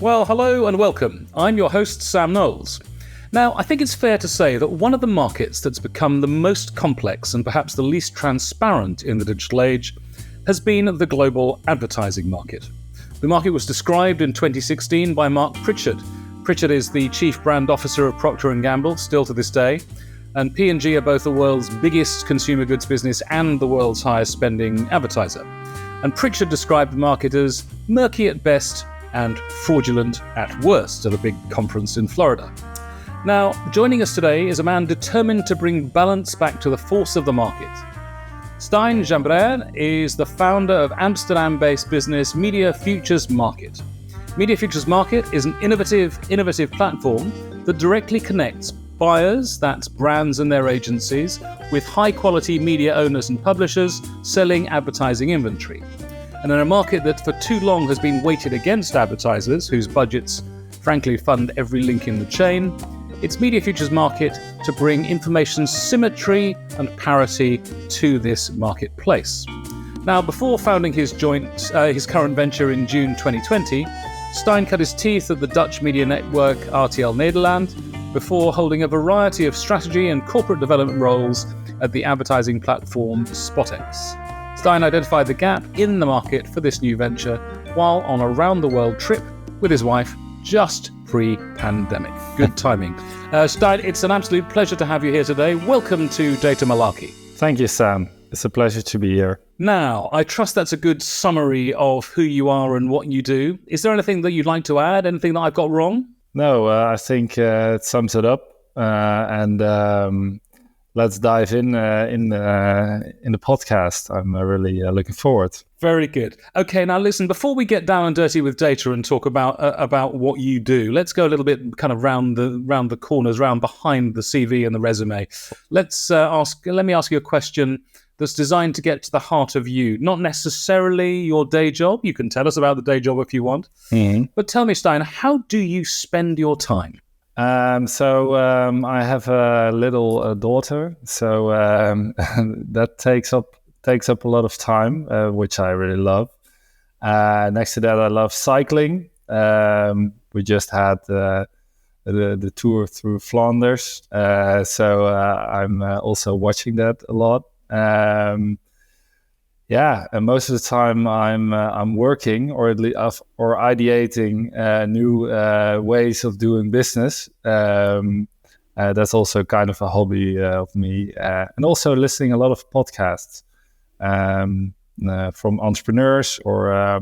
Well, hello and welcome. I'm your host, Sam Knowles. Now, I think it's fair to say that one of the markets that's become the most complex and perhaps the least transparent in the digital age has been the global advertising market. The market was described in 2016 by Marc Pritchard. Pritchard is the Chief Brand Officer of Procter & Gamble, still to this day, and P&G are both the world's biggest consumer goods business and the world's highest spending advertiser. And Pritchard described the market as murky at best and fraudulent at worst at a big conference in Florida. Now, joining us today is a man determined to bring balance back to the force of the market. Stijn Gimbrère is the founder of Amsterdam-based business Media Futures Market. Media Futures Market is an innovative platform that directly connects buyers, that's brands and their agencies, with high-quality media owners and publishers selling advertising inventory. And in a market that for too long has been weighted against advertisers, whose budgets frankly fund every link in the chain, it's Media Futures Market to bring information symmetry and parity to this marketplace. Now, before founding his current venture in June 2020, Stijn cut his teeth at the Dutch media network RTL Nederland before holding a variety of strategy and corporate development roles at the advertising platform SpotX. Stijn identified the gap in the market for this new venture while on a round-the-world trip with his wife just pre-pandemic. Good timing. Stijn, it's an absolute pleasure to have you here today. Welcome to Data Malarkey. Thank you, Sam. It's a pleasure to be here. Now, I trust that's a good summary of who you are and what you do. Is there anything that you'd like to add? Anything that I've got wrong? No, I think it sums it up. Let's dive in the podcast. I'm really looking forward. Very good. Okay, now listen, before we get down and dirty with data and talk about what you do, let's go a little bit kind of round the corners, round behind the CV and the resume. Let me ask you a question that's designed to get to the heart of you, not necessarily your day job. You can tell us about the day job if you want. Mm-hmm. But tell me, Stijn, how do you spend your time? I have a little daughter, so that takes up a lot of time, which I really love. Next to that, I love cycling. We just had the tour through Flanders, so I'm also watching that a lot. And most of the time I'm working or ideating new ways of doing business. That's also kind of a hobby of me, and also listening a lot of podcasts from entrepreneurs or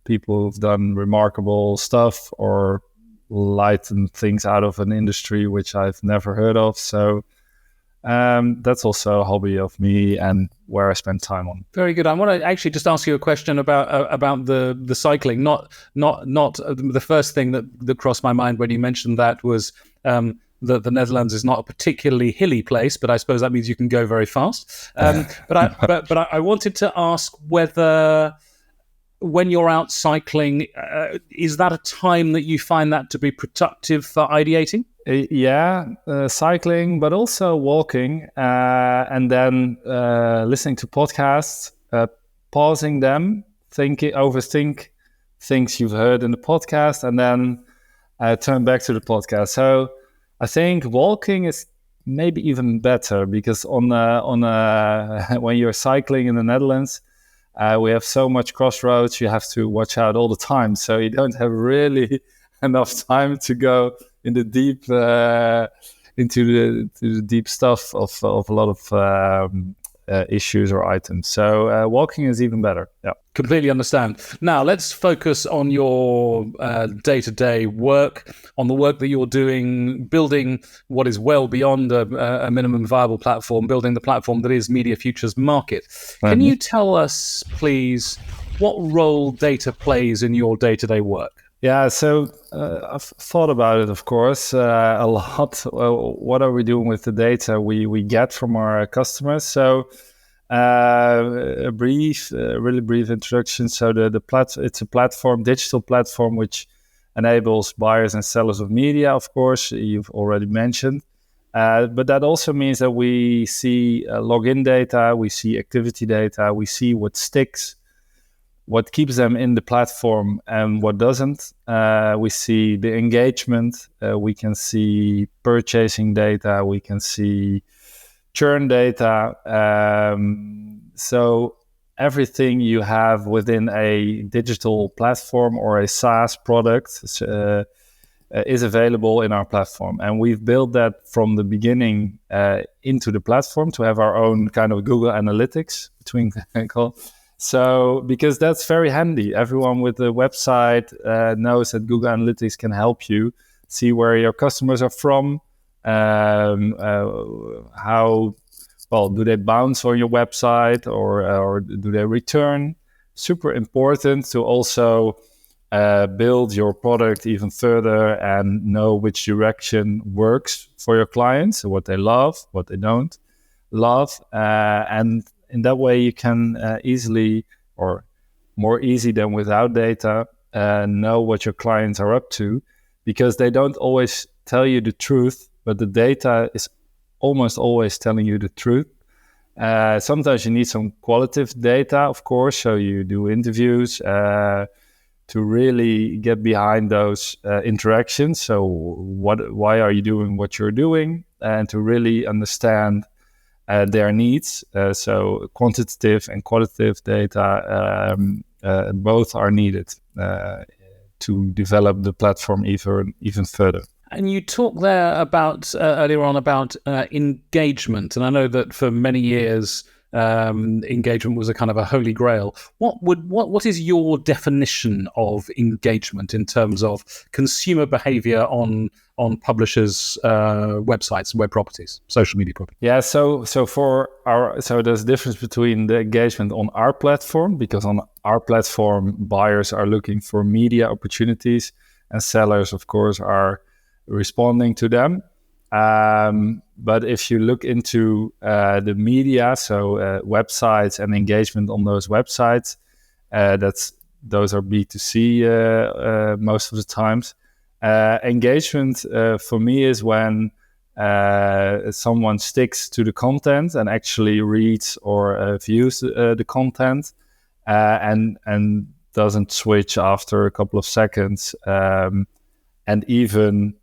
people who've done remarkable stuff or lightened things out of an industry which I've never heard of. So that's also a hobby of me and where I spend time on. Very good. I want to actually just ask you a question about the cycling. Not the first thing that crossed my mind when you mentioned that was that the Netherlands is not a particularly hilly place, but I suppose that means you can go very fast. But I wanted to ask whether, when you're out cycling, is that a time that you find that to be productive for ideating? Cycling, but also walking, and then listening to podcasts, pausing them, overthink things you've heard in the podcast, and then turn back to the podcast. So I think walking is maybe even better because on when you're cycling in the Netherlands, we have so much crossroads. You have to watch out all the time, so you don't have really enough time to go in the deep into the deep stuff of a lot of issues or items. So walking is even better. Yeah, completely understand. Now let's focus on your day-to-day work, on the work that you're doing, building what is well beyond a minimum viable platform, building the platform that is Media Futures Market. Can you tell us, please, what role data plays in your day-to-day work? Yeah, so I've thought about it, of course, a lot. What are we doing with the data we get from our customers? So a really brief introduction. So it's a platform, digital platform, which enables buyers and sellers of media, of course, you've already mentioned. But that also means that we see login data, we see activity data, we see what sticks. what keeps them in the platform and what doesn't. We see the engagement, we can see purchasing data, we can see churn data. So everything you have within a digital platform or a SaaS product is available in our platform. And we've built that from the beginning into the platform to have our own kind of Google Analytics between So because that's very handy. Everyone with a website knows that Google Analytics can help you see where your customers are from, how well do they bounce on your website or do they return. Super important to also build your product even further and know which direction works for your clients, what they love, what they don't love, and in that way, you can easily, or more easy than without data, know what your clients are up to, because they don't always tell you the truth, but the data is almost always telling you the truth. Sometimes you need some qualitative data, of course, so you do interviews to really get behind those interactions. So why are you doing what you're doing? And to really understand their needs. So quantitative and qualitative data, both are needed to develop the platform even further. And you talked there about earlier on about engagement, and I know that for many years engagement was a kind of a holy grail. What is your definition of engagement in terms of consumer behavior on publishers' websites, web properties, social media properties? Yeah, so there's a difference between the engagement on our platform, because on our platform buyers are looking for media opportunities and sellers, of course, are responding to them. But if you look into the media, so websites and engagement on those websites, those are B2C most of the times. Engagement for me is when someone sticks to the content and actually reads or views the content and doesn't switch after a couple of seconds, and even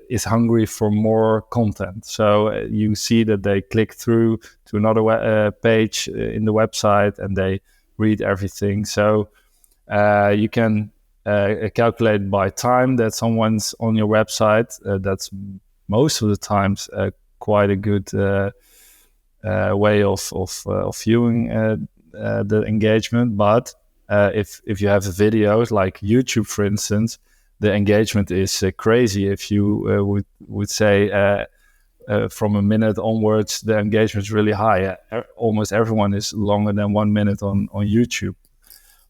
is hungry for more content. So you see that they click through to another page in the website and they read everything. So you can calculate by time that someone's on your website. That's most of the times quite a good way of viewing the engagement. But if you have videos like YouTube, for instance, the engagement is crazy. If you would say from a minute onwards, the engagement is really high. Almost everyone is longer than 1 minute on YouTube.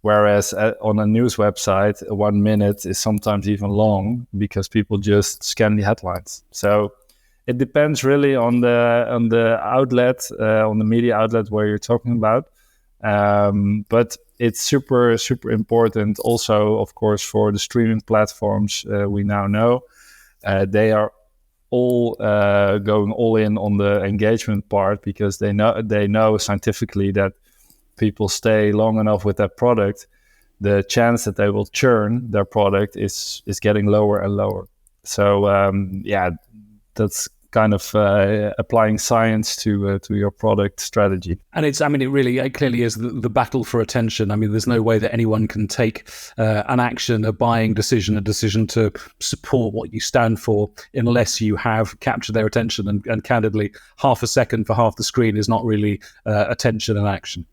Whereas on a news website, 1 minute is sometimes even long because people just scan the headlines. So it depends really on the outlet, on the media outlet where you're talking about. But it's super, super important also, of course, for the streaming platforms. We now know they are all going all in on the engagement part, because they know scientifically that people stay long enough with that product, the chance that they will churn their product is getting lower and lower. So that's kind of applying science to your product strategy. And it clearly is the battle for attention. I mean, there's no way that anyone can take an action, a buying decision, a decision to support what you stand for, unless you have captured their attention. And candidly, half a second for half the screen is not really attention and action.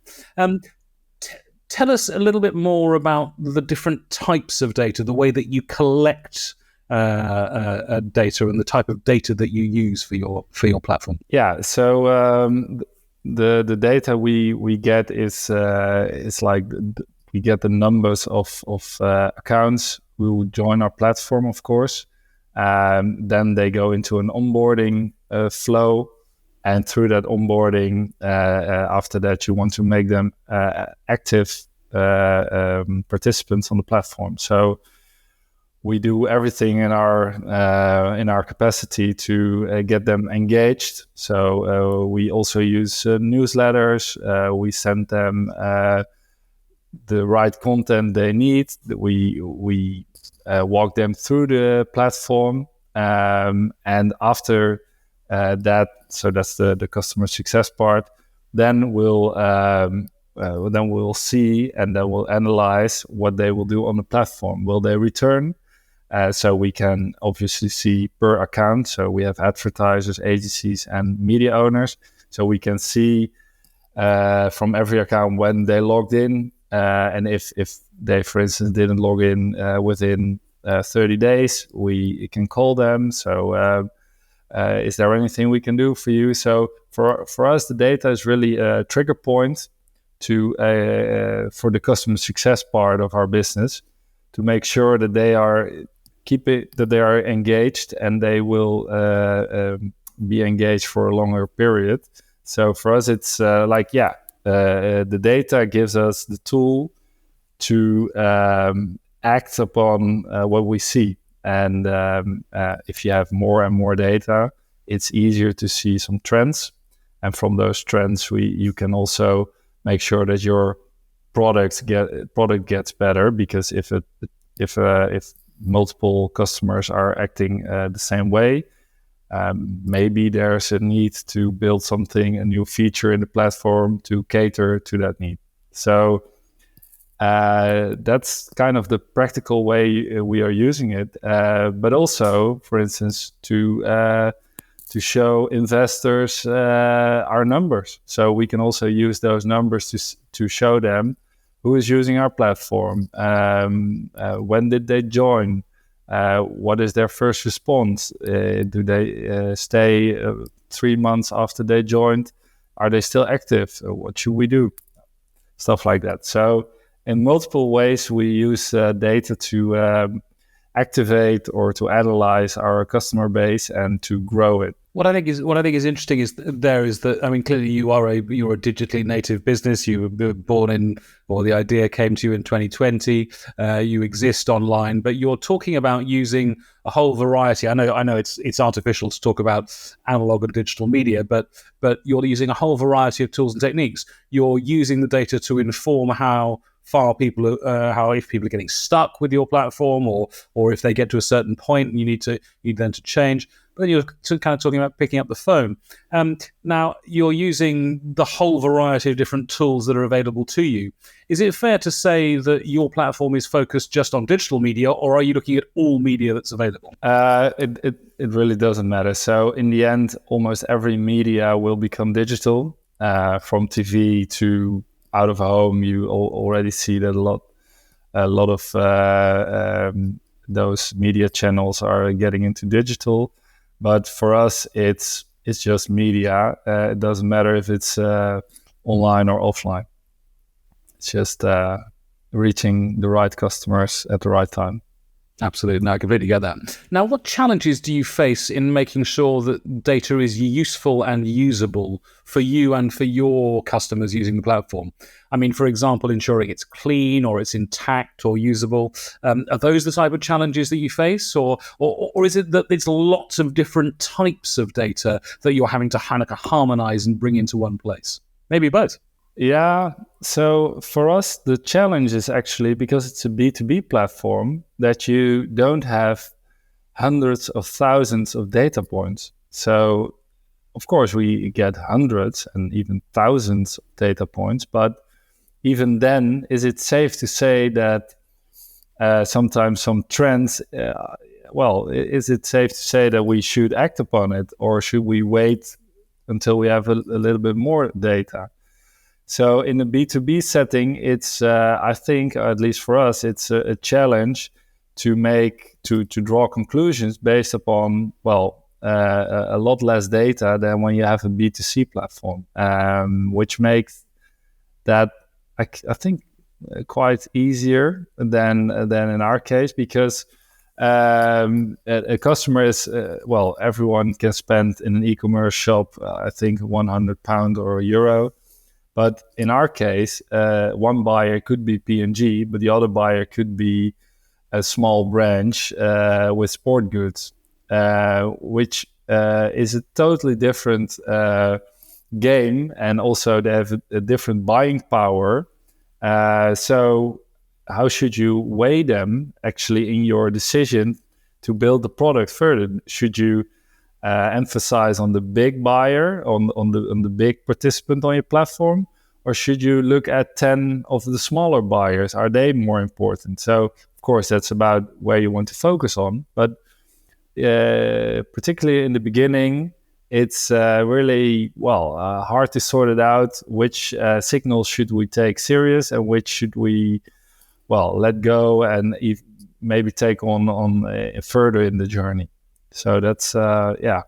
Tell us a little bit more about the different types of data, the way that you collect data and the type of data that you use for your platform. Yeah, so the data we get is like we get the numbers of accounts who will join our platform, of course. Then they go into an onboarding flow, and through that onboarding, after that, you want to make them active participants on the platform. So we do everything in our capacity to get them engaged. So we also use newsletters. We send them the right content they need. We walk them through the platform, and after that, so that's the customer success part. Then we'll see, and then we'll analyze what they will do on the platform. Will they return? So we can obviously see per account. So we have advertisers, agencies, and media owners. So we can see from every account when they logged in, and if they, for instance, didn't log in within 30 days, we can call them. So is there anything we can do for you? So for us, the data is really a trigger point for the customer success part of our business, to make sure that they are engaged, and they will be engaged for a longer period. So for us, it's the data gives us the tool to act upon what we see. And if you have more and more data, it's easier to see some trends. And from those trends, you can also make sure that your product gets better, because if multiple customers are acting the same way, maybe there's a need to build a new feature in the platform to cater to that need. So that's kind of the practical way we are using it. But also, for instance, to show investors our numbers. So we can also use those numbers to show them who is using our platform, when did they join, what is their first response, do they stay 3 months after they joined, are they still active, what should we do, stuff like that. So in multiple ways we use data to activate or to analyze our customer base and to grow it. What I think is interesting is that, I mean, clearly you're a digitally native business. You were born in, or the idea came to you in 2020. You exist online, but you're talking about using a whole variety. I know it's artificial to talk about analog and digital media, but you're using a whole variety of tools and techniques. You're using the data to inform how if people are getting stuck with your platform, or if they get to a certain point and you need them to change. But you're kind of talking about picking up the phone. Now, you're using the whole variety of different tools that are available to you. Is it fair to say that your platform is focused just on digital media, or are you looking at all media that's available? It really doesn't matter. So in the end, almost every media will become digital, from TV to out of home. You already see that a lot of those media channels are getting into digital. But for us, it's just media. It doesn't matter if it's online or offline. It's just reaching the right customers at the right time. Absolutely. No, I completely get that. Now, what challenges do you face in making sure that data is useful and usable for you and for your customers using the platform? I mean, for example, ensuring it's clean or it's intact or usable. Are those the type of challenges that you face? Or is it that it's lots of different types of data that you're having to harmonize and bring into one place? Maybe both. Yeah, so for us, the challenge is actually, because it's a B2B platform, that you don't have hundreds of thousands of data points. So, of course, we get hundreds and even thousands of data points, but even then, is it safe to say that sometimes some trends, is it safe to say that we should act upon it, or should we wait until we have a little bit more data? So in a B2B setting, it's, I think, at least for us, it's a challenge to draw conclusions based upon, a lot less data than when you have a B2C platform, which makes that, I think, quite easier than in our case, because a customer is, everyone can spend in an e-commerce shop, I think, £100 or €1. But in our case, one buyer could be P&G, but the other buyer could be a small branch with sport goods, which is a totally different game. And also they have a different buying power. So how should you weigh them actually in your decision to build the product further? Should you emphasize on the big buyer, on the big participant on your platform, or should you look at 10 of the smaller buyers? Are they more important? So of course that's about where you want to focus on, but particularly in the beginning, it's really hard to sort it out. Which signals should we take serious and which should we let go and maybe take on further in the journey. So that's I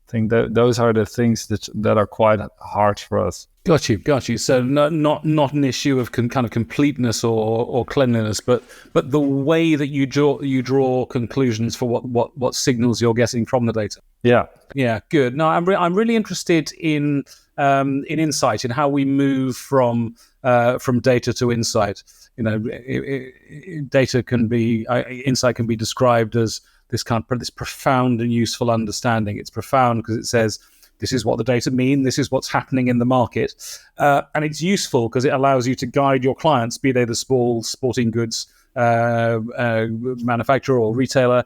think that those are the things that are quite hard for us. Got you. So not an issue of kind of completeness or cleanliness, but the way that you draw conclusions for what signals you're getting from the data. Yeah, good. No, I'm really interested in insight, in how we move from data to insight. You know, insight can be described as this profound and useful understanding. It's profound because it says, this is what the data mean, this is what's happening in the market. And it's useful because it allows you to guide your clients, be they the small sporting goods manufacturer or retailer,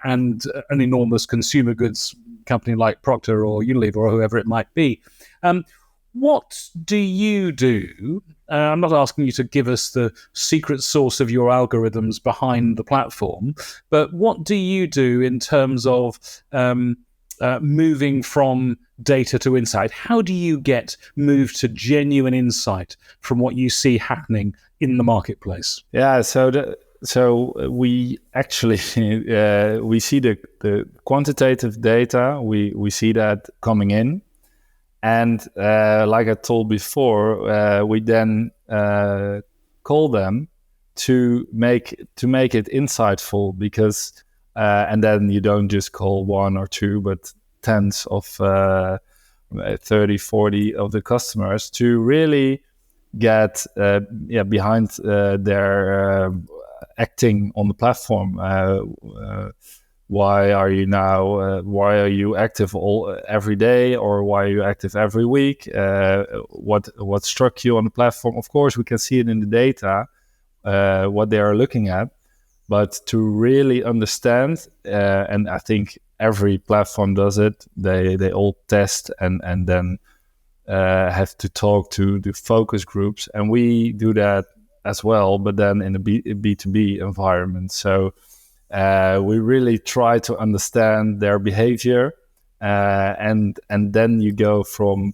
and an enormous consumer goods company like Procter or Unilever or whoever it might be. What do you do? I'm not asking you to give us the secret source of your algorithms behind the platform, but what do you do in terms of moving from data to insight? How do you moved to genuine insight from what you see happening in the marketplace? Yeah, so we actually we see the quantitative data. We see that coming in. And like I told before, we then call them to make it insightful, because and then you don't just call one or two, but tens of 30, 40 of the customers to really get behind their acting on the platform. Why are you active every day, or why are you active every week? What struck you on the platform? Of course, we can see it in the data, what they are looking at, but to really understand, and I think every platform does it, they all test and then have to talk to the focus groups, and we do that as well, but then in a B2B environment. So we really try to understand their behavior, and then you go from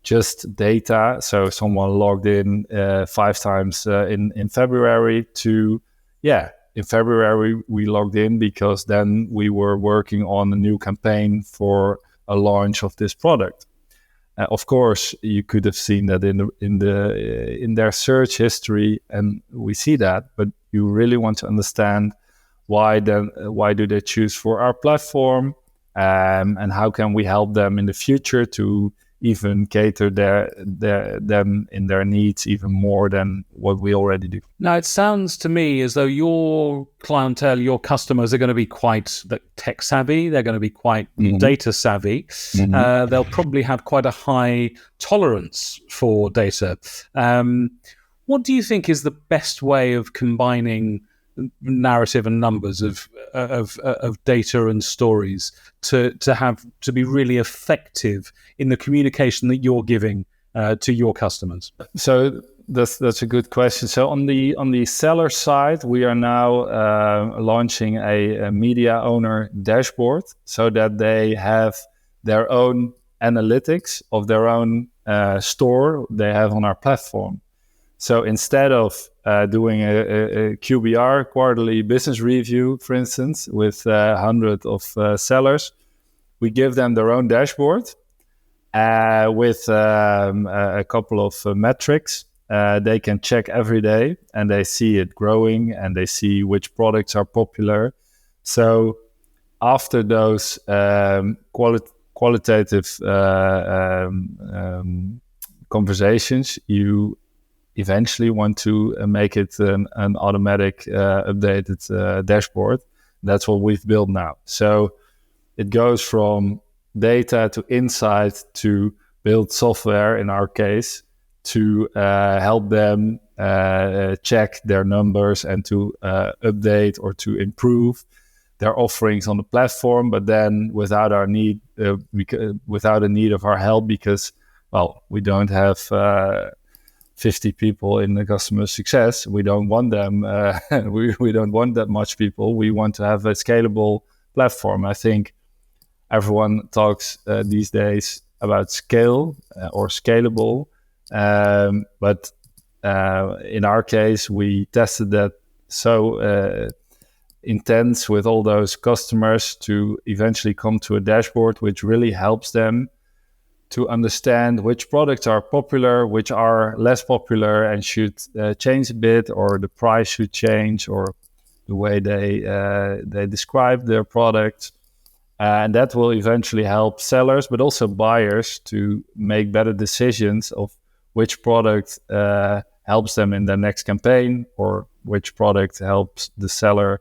just data. So someone logged in 5 times in February to, in February we logged in because then we were working on a new campaign for a launch of this product. Of course, you could have seen that in their search history, and we see that. But you really want to understand why do they choose for our platform, and how can we help them in the future to even cater them in their needs even more than what we already do. Now, it sounds to me as though your clientele, your customers, are going to be quite tech savvy. They're going to be quite data savvy. They'll probably have quite a high tolerance for data. What do you think is the best way of combining narrative and numbers of data and stories to be really effective in the communication that you're giving to your customers? So that's a good question. So on the seller side, we are now launching a media owner dashboard so that they have their own analytics of their own store they have on our platform. So instead of doing a QBR, quarterly business review, for instance, with 100 of sellers, we give them their own dashboard with a couple of metrics. They can check every day, and they see it growing, and they see which products are popular. So after those qualitative conversations, you eventually want to make it an automatic updated dashboard. That's what we've built now. So it goes from data to insight to build software, in our case, to help them check their numbers and to update or to improve their offerings on the platform, but then without a need of our help, because, well, we don't have 50 people in the customer success. We don't want them. We don't want that much people. We want to have a scalable platform. I think everyone talks these days about scale or scalable, but in our case, we tested that so intense with all those customers to eventually come to a dashboard which really helps them to understand which products are popular, which are less popular and should change a bit, or the price should change, or the way they describe their products. And that will eventually help sellers, but also buyers, to make better decisions of which product helps them in their next campaign, or which product helps the seller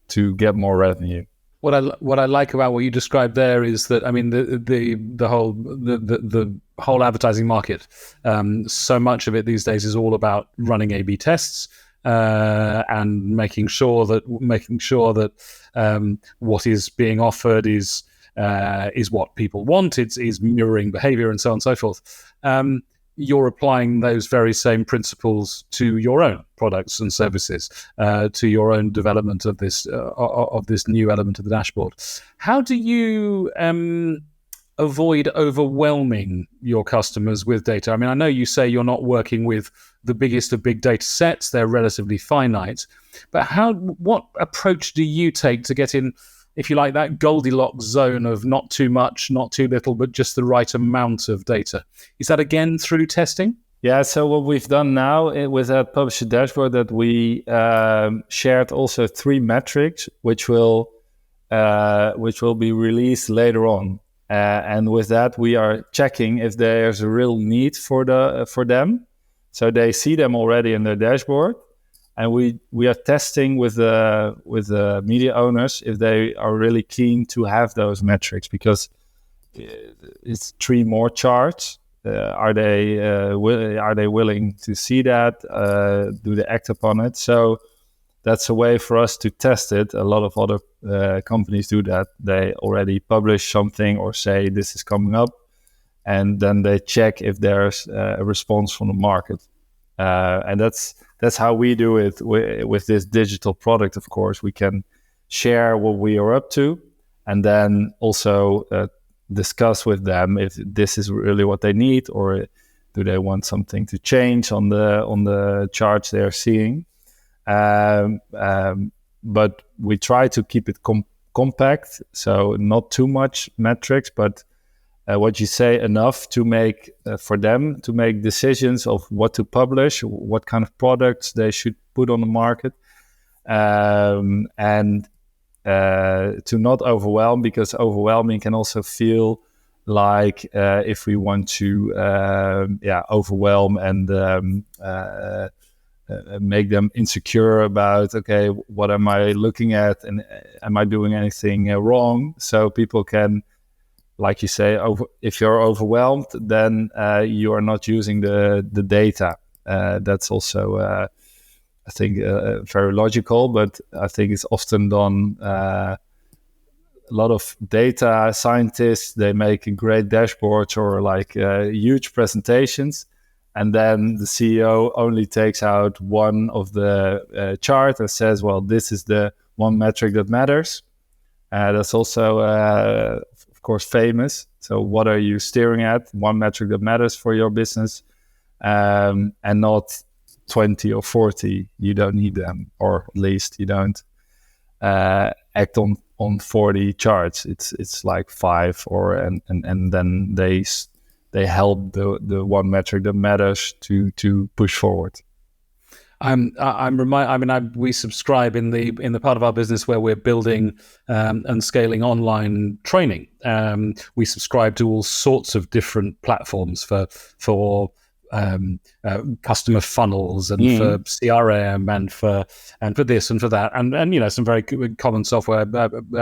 to get more revenue. What I like about what you described there is that, I mean, the whole advertising market, so much of it these days is all about running A/B tests and making sure that what is being offered is what people want. Is mirroring behavior and so on and so forth. You're applying those very same principles to your own products and services, to your own development of this new element of the dashboard. How do you avoid overwhelming your customers with data? I mean, I know you say you're not working with the biggest of big data sets; they're relatively finite. But what approach do you take to get in, if you like, that Goldilocks zone of not too much, not too little, but just the right amount of data? Is that again through testing? Yeah, so what we've done now with that publisher dashboard, that we shared also 3 metrics, which will be released later on. And with that, we are checking if there's a real need for them. So they see them already in their dashboard. And we are testing with the media owners if they are really keen to have those metrics, because it's 3 more charts. Are they willing to see that? Do they act upon it? So that's a way for us to test it. A lot of other companies do that. They already publish something or say this is coming up, and then they check if there's a response from the market. And that's how we do it with this digital product. Of course, we can share what we are up to, and then also discuss with them if this is really what they need, or do they want something to change on the charts they are seeing. But we try to keep it compact, so not too much metrics, but what you say, enough to make for them to make decisions of what to publish, what kind of products they should put on the market, and to not overwhelm, because overwhelming can also feel like if we want to overwhelm and make them insecure about, okay, what am I looking at, and am I doing anything wrong? So people can, like you say, if you're overwhelmed, then you are not using the data. That's also, I think, very logical, but I think it's often done. A lot of data scientists, they make great dashboards or like huge presentations, and then the CEO only takes out one of the chart and says, well, this is the one metric that matters. That's also, of course, famous. So what are you steering at? One metric that matters for your business, and not 20 or 40. You don't need them, or at least you don't act on 40 charts. It's like 5, and then they help the one metric that matters to push forward. We subscribe in the part of our business where we're building and scaling online training. We subscribe to all sorts of different platforms for customer funnels and for CRM and for this and for that, and some very common software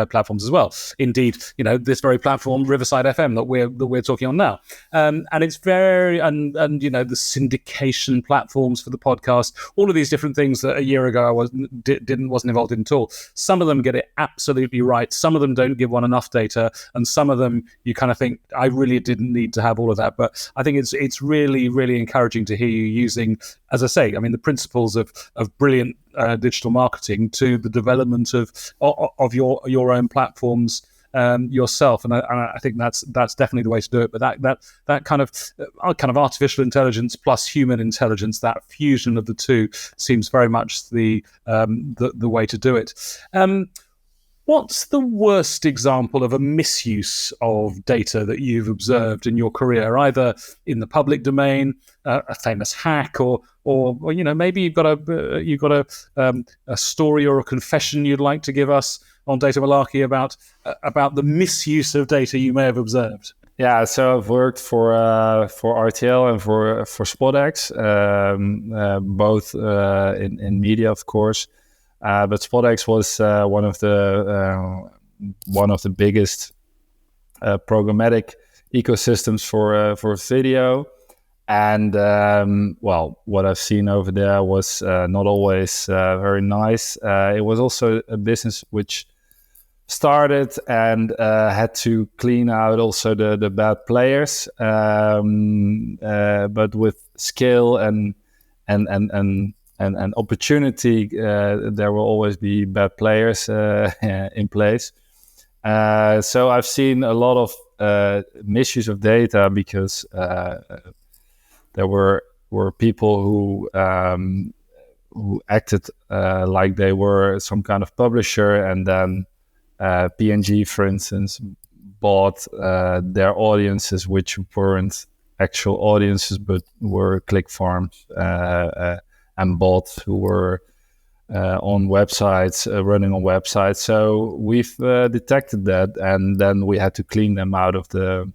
platforms as well. Indeed, this very platform, Riverside FM, that we're talking on now, and it's very and the syndication platforms for the podcast, all of these different things that a year ago I wasn't involved in at all. Some of them get it absolutely right. Some of them don't give one enough data, and some of them you kind of think, I really didn't need to have all of that. But I think it's really, really encouraging to hear you using, as I say, the principles of brilliant digital marketing to the development of your own platforms yourself, and I think that's definitely the way to do it. But that kind of artificial intelligence plus human intelligence, that fusion of the two, seems very much the way to do it. What's the worst example of a misuse of data that you've observed in your career, either in the public domain, a famous hack, or maybe you've got a story or a confession you'd like to give us on Data Malarkey about the misuse of data you may have observed? Yeah, so I've worked for RTL and for SpotX, both in media, of course. But SpotX was one of the biggest programmatic ecosystems for video, and what I've seen over there was not always very nice. It was also a business which started and had to clean out also the bad players, but with skill and opportunity, there will always be bad players in place. So I've seen a lot of misuse of data because there were people who acted like they were some kind of publisher, and then P&G, for instance, bought their audiences, which weren't actual audiences but were click farms. And bots who were on websites, running on websites. So we've detected that, and then we had to clear them out of the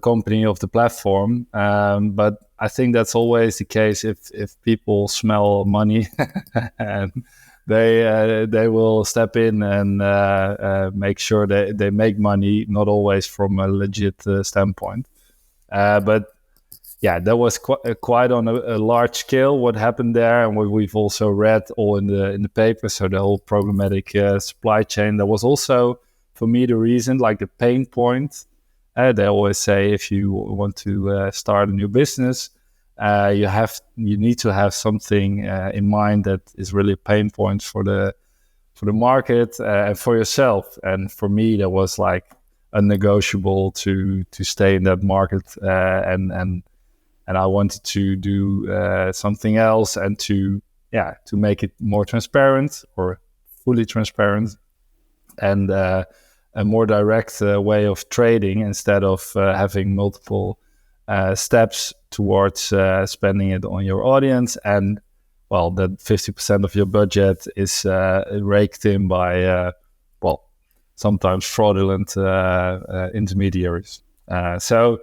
company, of the platform. But I think that's always the case if people smell money, and they will step in and make sure they make money, not always from a legit standpoint, but. Yeah, that was quite on a large scale what happened there, and what we've also read all in the paper. So the whole programmatic supply chain. That was also, for me, the reason, like the pain point. They always say if you want to start a new business, you need to have something in mind that is really a pain point for the market and for yourself. And for me, that was like unnegotiable to stay in that market and I wanted to do something else and to make it more transparent or fully transparent and a more direct way of trading instead of having multiple steps towards spending it on your audience. And well, that 50% of your budget is raked in by, sometimes fraudulent intermediaries. So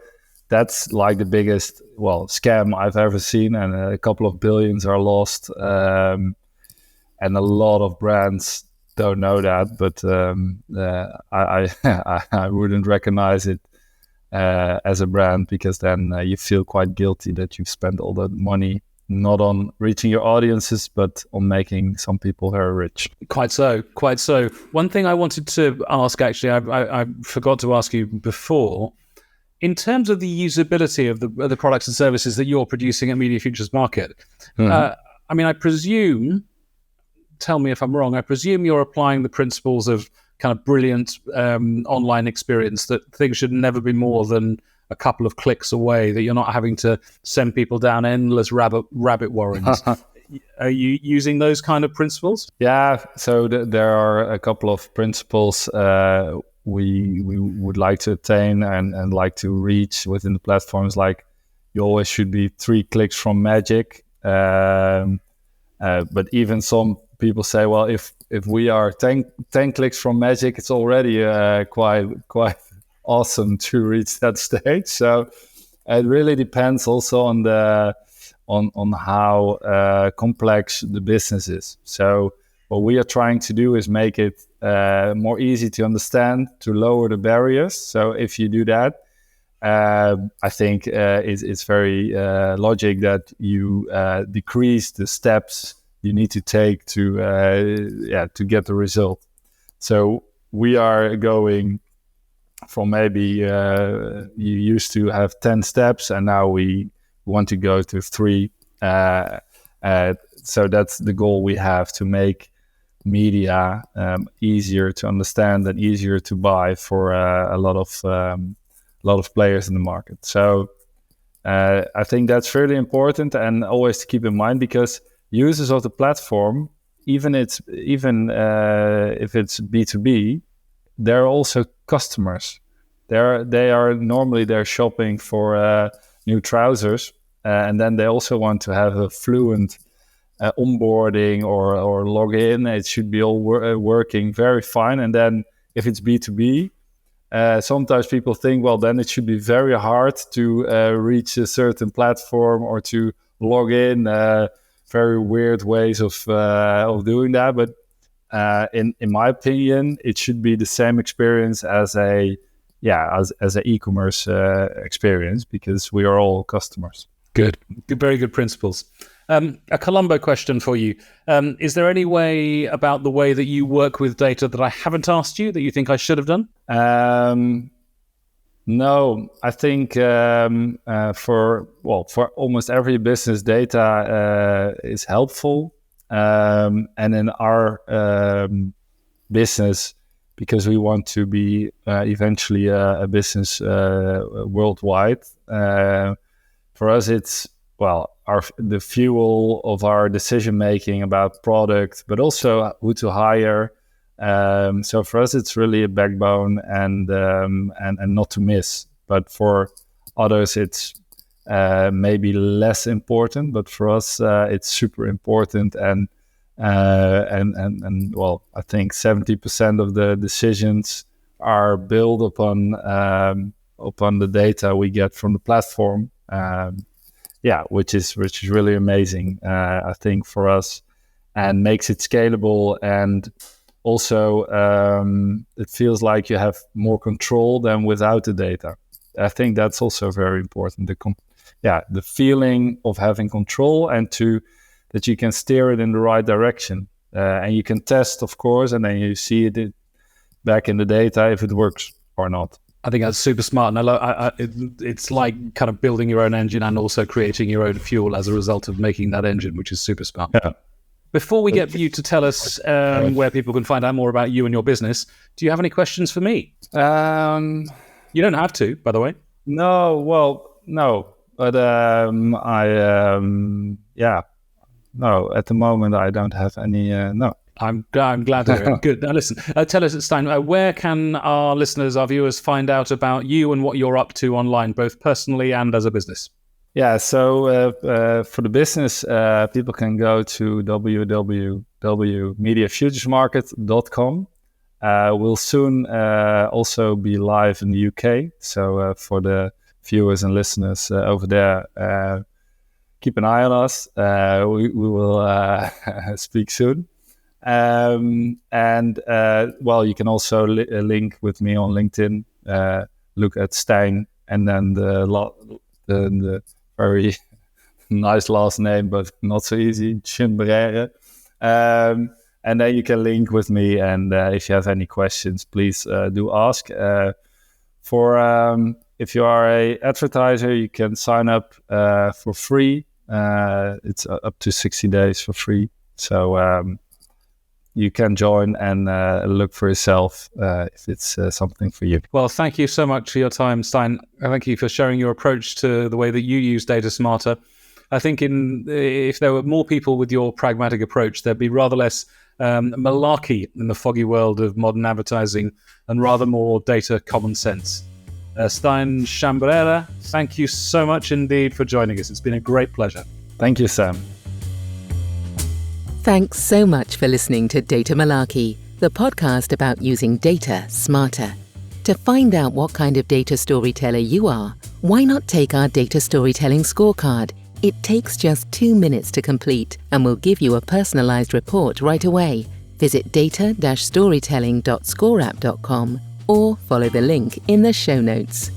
that's like the biggest, scam I've ever seen, and a couple of billions are lost, and a lot of brands don't know that. But I wouldn't recognize it as a brand, because then you feel quite guilty that you've spent all that money not on reaching your audiences, but on making some people very rich. Quite so. One thing I wanted to ask, actually, I forgot to ask you before. In terms of the usability of the products and services that you're producing at Media Futures Market, I presume, tell me if I'm wrong, I presume you're applying the principles of kind of brilliant online experience, that things should never be more than a couple of clicks away, that you're not having to send people down endless rabbit warrens. Are you using those kind of principles? Yeah, so there are a couple of principles we would like to attain and like to reach within the platforms. Like, you always should be 3 clicks from magic. But even some people say, well, if we are 10 clicks from magic, it's already quite awesome to reach that stage. So it really depends also on on how complex the business is. So what we are trying to do is make it more easy to understand, to lower the barriers. So if you do that, I think it's very logic that you decrease the steps you need to take to get the result. So we are going from maybe you used to have 10 steps, and now we want to go to 3. So that's the goal we have, to make media easier to understand and easier to buy for a lot of players in the market. So I think that's fairly important, and always to keep in mind, because users of the platform, even if it's B2B, they're also customers. They're shopping for new trousers, and then they also want to have a fluent onboarding or login. It should be all working very fine. And then if it's B2B, sometimes people think, well, then it should be very hard to reach a certain platform or to log in. Very weird ways of doing that. But in my opinion, it should be the same experience as an e-commerce experience, because we are all customers. Good, very good principles. A Columbo question for you. Is there any way about the way that you work with data that I haven't asked you that you think I should have done? No, I think for almost every business, data is helpful. And in our business, because we want to be eventually a business worldwide, for us it's the fuel of our decision making about product, but also who to hire. So for us, it's really a backbone and not to miss. But for others, it's maybe less important. But for us, it's super important. And I think 70% of the decisions are built upon the data we get from the platform. Which is really amazing, I think, for us, and makes it scalable. And also, it feels like you have more control than without the data. I think that's also very important. The feeling of having control, and that you can steer it in the right direction. And you can test, of course, and then you see it back in the data if it works or not. I think that's super smart, and it's like kind of building your own engine and also creating your own fuel as a result of making that engine, which is super smart. Yeah. Before we get you to tell us where people can find out more about you and your business, do you have any questions for me? You don't have to, by the way. No, but no. At the moment, I don't have any. No. I'm glad to hear it. Good. Now listen, tell us, Stijn, where can our listeners, our viewers, find out about you and what you're up to online, both personally and as a business? Yeah, so for the business, people can go to www.mediafuturesmarket.com. We'll soon also be live in the UK. So for the viewers and listeners over there, keep an eye on us. We will speak soon. You can also link with me on LinkedIn. Look at Stijn, and then the very nice last name, but not so easy, Gimbrère. And then you can link with me. And if you have any questions, please do ask. If you are a advertiser, you can sign up for free. It's up to 60 days for free. So you can join and look for yourself if it's something for you. Well, thank you so much for your time, Stijn. Thank you for sharing your approach to the way that you use data smarter. I think if there were more people with your pragmatic approach, there'd be rather less malarkey in the foggy world of modern advertising and rather more data common sense. Stijn Gimbrère, thank you so much indeed for joining us. It's been a great pleasure. Thank you, Sam. Thanks so much for listening to Data Malarkey, the podcast about using data smarter. To find out what kind of data storyteller you are, why not take our Data Storytelling Scorecard? It takes just 2 minutes to complete and will give you a personalized report right away. Visit data-storytelling.scoreapp.com or follow the link in the show notes.